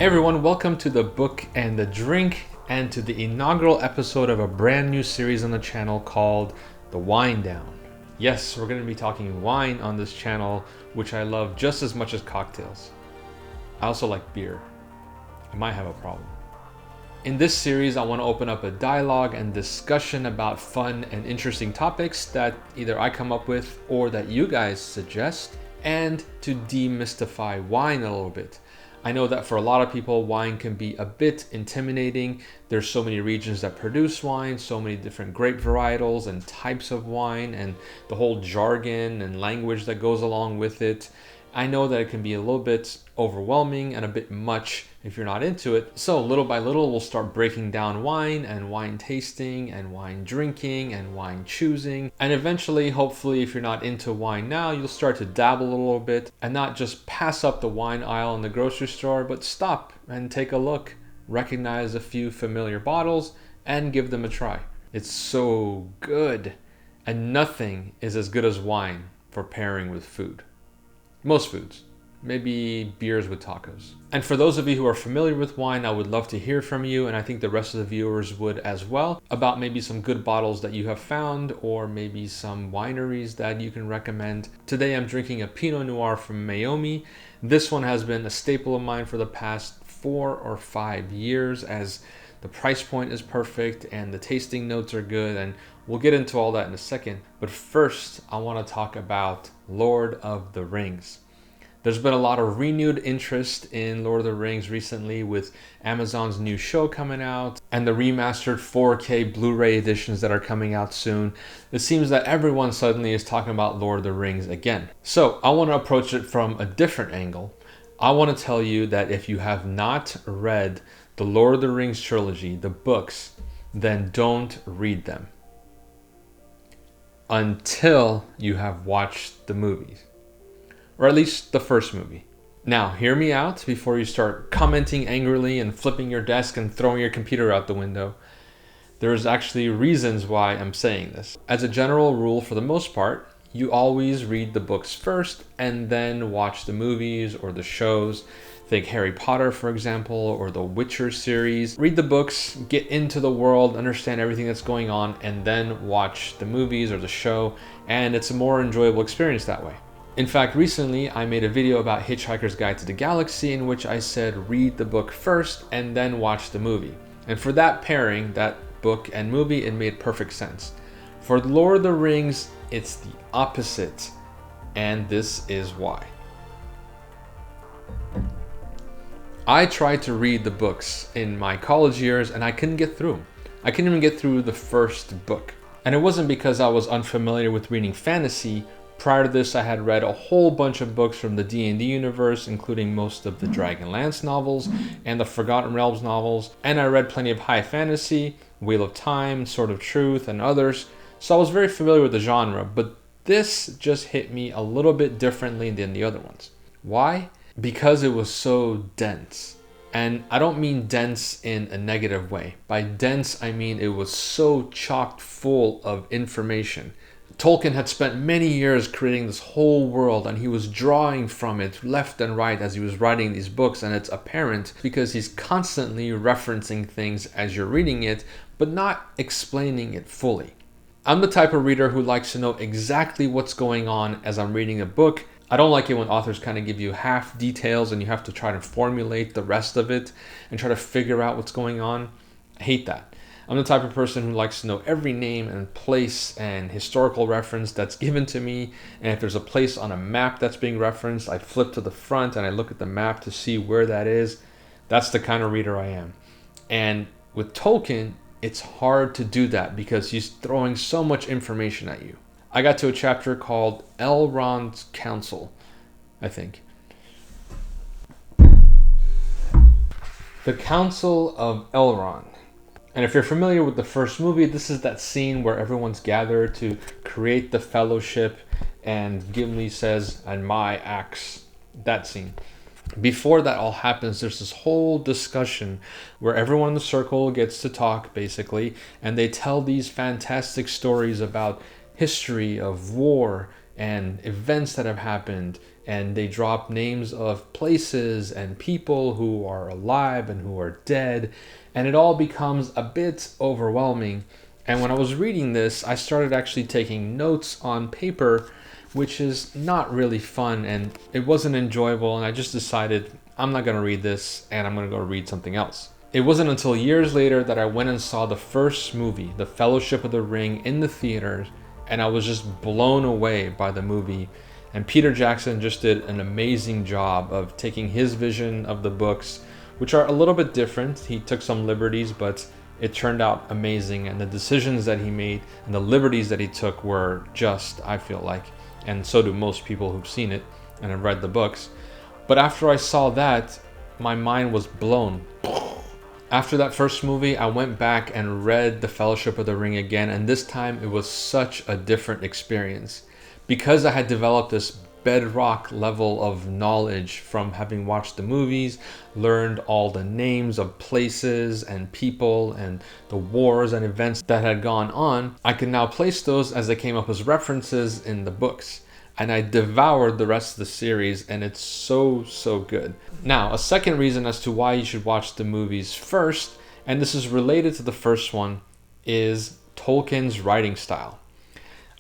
everyone, welcome to the Book and the Drink and to the inaugural episode of a brand new series on the channel called The Wine Down. Yes, we're going to be talking wine on this channel, which I love just as much as cocktails. I also like beer. I might have a problem. In this series, I want to open up a dialogue and discussion about fun and interesting topics that either I come up with or that you guys suggest, and to demystify wine a little bit. I know that for a lot of people, wine can be a bit intimidating. There's so many regions that produce wine, so many different grape varietals and types of wine, and the whole jargon and language that goes along with it. I know that it can be a little bit overwhelming and a bit much if you're not into it. So little by little, we'll start breaking down wine and wine tasting and wine drinking and wine choosing. And eventually, hopefully, if you're not into wine now, you'll start to dabble a little bit and not just pass up the wine aisle in the grocery store, but stop and take a look, recognize a few familiar bottles and give them a try. It's so good. And nothing is as good as wine for pairing with food. Most foods, maybe beers with tacos. And for those of you who are familiar with wine, I would love to hear from you, and I think the rest of the viewers would as well, about maybe some good bottles that you have found or maybe some wineries that you can recommend. Today I'm drinking a Pinot Noir from Meiomi. This one has been a staple of mine for the past 4 or 5 years, as the price point is perfect and the tasting notes are good, and we'll get into all that in a second. But first, I want to talk about Lord of the Rings. There's been a lot of renewed interest in Lord of the Rings recently with Amazon's new show coming out and the remastered 4K Blu-ray editions that are coming out soon. It seems that everyone suddenly is talking about Lord of the Rings again. So I want to approach it from a different angle. I want to tell you that if you have not read the Lord of the Rings trilogy, the books, then don't read them until you have watched the movies, or at least the first movie. Now, hear me out before you start commenting angrily and flipping your desk and throwing your computer out the window. There's actually reasons why I'm saying this. As a general rule, for the most part, you always read the books first and then watch the movies or the shows. Think Harry Potter, for example, or the Witcher series. Read the books, get into the world, understand everything that's going on, and then watch the movies or the show, and it's a more enjoyable experience that way. In fact, recently I made a video about Hitchhiker's Guide to the Galaxy in which I said read the book first and then watch the movie. And for that pairing, that book and movie, it made perfect sense. For Lord of the Rings, it's the opposite, and this is why. I tried to read the books in my college years and I couldn't get through them. I couldn't even get through the first book. And it wasn't because I was unfamiliar with reading fantasy. Prior to this, I had read a whole bunch of books from the D&D universe, including most of the Dragonlance novels and the Forgotten Realms novels. And I read plenty of high fantasy, Wheel of Time, Sword of Truth, and others. So I was very familiar with the genre, but this just hit me a little bit differently than the other ones. Why? Because it was so dense. And I don't mean dense in a negative way. By dense, I mean it was so chock full of information. Tolkien had spent many years creating this whole world, and he was drawing from it left and right as he was writing these books, and it's apparent because he's constantly referencing things as you're reading it, but not explaining it fully. I'm the type of reader who likes to know exactly what's going on as I'm reading a book. I don't like it when authors kind of give you half details and you have to try to formulate the rest of it and try to figure out what's going on. I hate that. I'm the type of person who likes to know every name and place and historical reference that's given to me. And if there's a place on a map that's being referenced, I flip to the front and I look at the map to see where that is. That's the kind of reader I am. And with Tolkien, it's hard to do that because he's throwing so much information at you. I got to a chapter called Elrond's Council, I think. The Council of Elrond. And if you're familiar with the first movie, this is that scene where everyone's gathered to create the fellowship and Gimli says, "and my axe." That scene. Before that all happens, there's this whole discussion where everyone in the circle gets to talk, basically, and they tell these fantastic stories about history of war and events that have happened, and they drop names of places and people who are alive and who are dead, and it all becomes a bit overwhelming. And when I was reading this, I started actually taking notes on paper, which is not really fun, and it wasn't enjoyable, and I just decided I'm not going to read this and I'm going to go read something else. It wasn't until years later that I went and saw the first movie, The Fellowship of the Ring, in the theaters, and I was just blown away by the movie. And Peter Jackson just did an amazing job of taking his vision of the books, which are a little bit different. He took some liberties, but it turned out amazing, and the decisions that he made and the liberties that he took were just, I feel like, and so do most people who've seen it and have read the books. But after I saw that, my mind was blown. After that first movie, I went back and read The Fellowship of the Ring again, and this time it was such a different experience. Because I had developed this bedrock level of knowledge from having watched the movies, learned all the names of places and people and the wars and events that had gone on, I could now place those as they came up as references in the books. And I devoured the rest of the series, and it's so good. Now, a second reason as to why you should watch the movies first, and this is related to the first one, is Tolkien's writing style.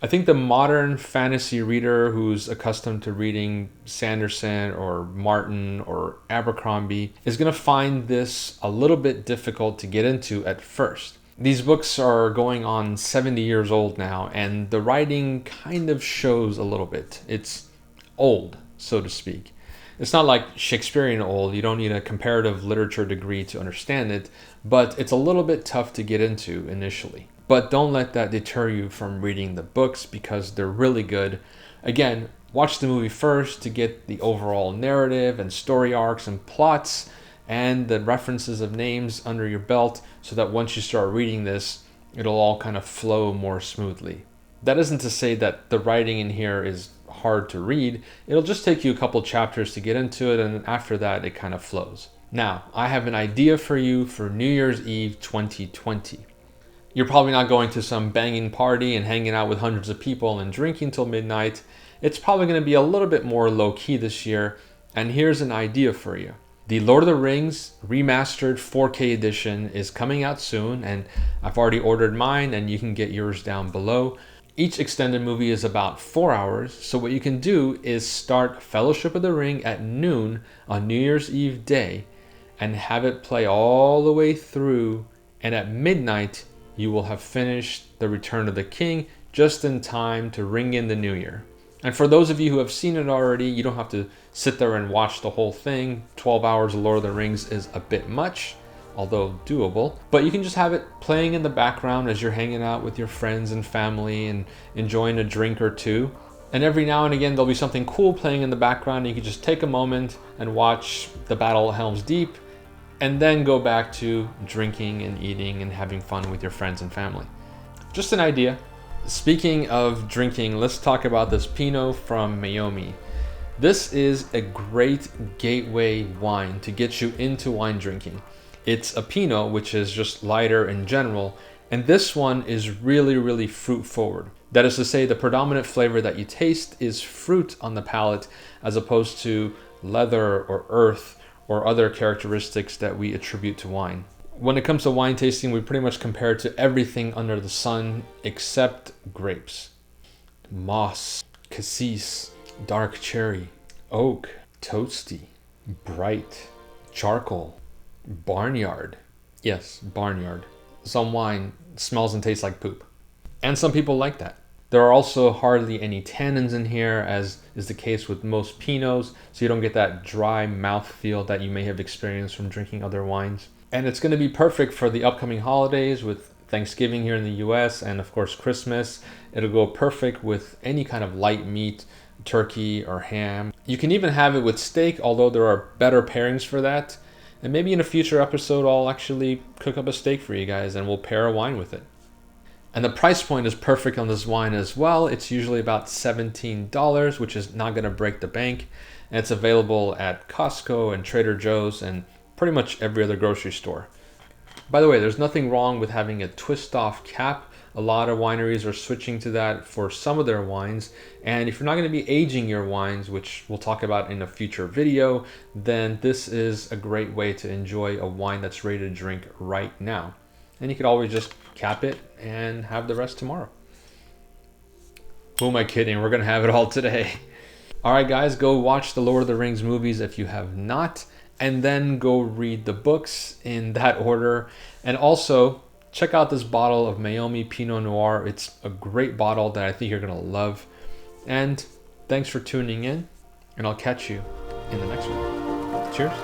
I think the modern fantasy reader who's accustomed to reading Sanderson or Martin or Abercrombie is going to find this a little bit difficult to get into at first. These books are going on 70 years old now, and the writing kind of shows a little bit. It's old, so to speak. It's not like Shakespearean old. You don't need a comparative literature degree to understand it, but it's a little bit tough to get into initially. But don't let that deter you from reading the books, because they're really good. Again, watch the movie first to get the overall narrative and story arcs and plots and the references of names under your belt, so that once you start reading this, it'll all kind of flow more smoothly. That isn't to say that the writing in here is hard to read. It'll just take you a couple chapters to get into it, and after that, it kind of flows. Now, I have an idea for you for New Year's Eve 2020. You're probably not going to some banging party and hanging out with hundreds of people and drinking till midnight. It's probably going to be a little bit more low-key this year, and here's an idea for you. The Lord of the Rings remastered 4K edition is coming out soon, and I've already ordered mine, and you can get yours down below. Each extended movie is about 4 hours, so what you can do is start Fellowship of the Ring at noon on New Year's Eve day and have it play all the way through, and at midnight you will have finished The Return of the King just in time to ring in the new year. And for those of you who have seen it already, you don't have to sit there and watch the whole thing. 12 hours of Lord of the Rings is a bit much, although doable. But you can just have it playing in the background as you're hanging out with your friends and family and enjoying a drink or two. And every now and again, there'll be something cool playing in the background. And you can just take a moment and watch the Battle of Helm's Deep, and then go back to drinking and eating and having fun with your friends and family. Just an idea. Speaking of drinking, let's talk about this Pinot from Meiomi. This is a great gateway wine to get you into wine drinking. It's a Pinot, which is just lighter in general, and this one is really fruit forward. That is to say, the predominant flavor that you taste is fruit on the palate, as opposed to leather or earth or other characteristics that we attribute to wine. When it comes to wine tasting, we pretty much compare it to everything under the sun except grapes. Moss, cassis, dark cherry, oak, toasty, bright, charcoal, barnyard. Yes, barnyard. Some wine smells and tastes like poop. And some people like that. There are also hardly any tannins in here, as is the case with most Pinots, so you don't get that dry mouthfeel that you may have experienced from drinking other wines. And it's going to be perfect for the upcoming holidays with Thanksgiving here in the US and of course Christmas. It'll go perfect with any kind of light meat, turkey or ham. You can even have it with steak, although there are better pairings for that. And maybe in a future episode, I'll actually cook up a steak for you guys and we'll pair a wine with it. And the price point is perfect on this wine as well. It's usually about $17, which is not going to break the bank. And it's available at Costco and Trader Joe's and pretty much every other grocery store. By the way, there's nothing wrong with having a twist-off cap A lot of wineries are switching to that for some of their wines. And if you're not going to be aging your wines, which we'll talk about in a future video, then this is a great way to enjoy a wine that's ready to drink right now. And you could always just cap it and have the rest tomorrow. Who am I kidding? We're going to have it all today. All right, guys, go watch the Lord of the Rings movies if you have not, and then go read the books in that order. And also, check out this bottle of Meiomi Pinot Noir. It's a great bottle that I think you're going to love. And thanks for tuning in, and I'll catch you in the next one. Cheers.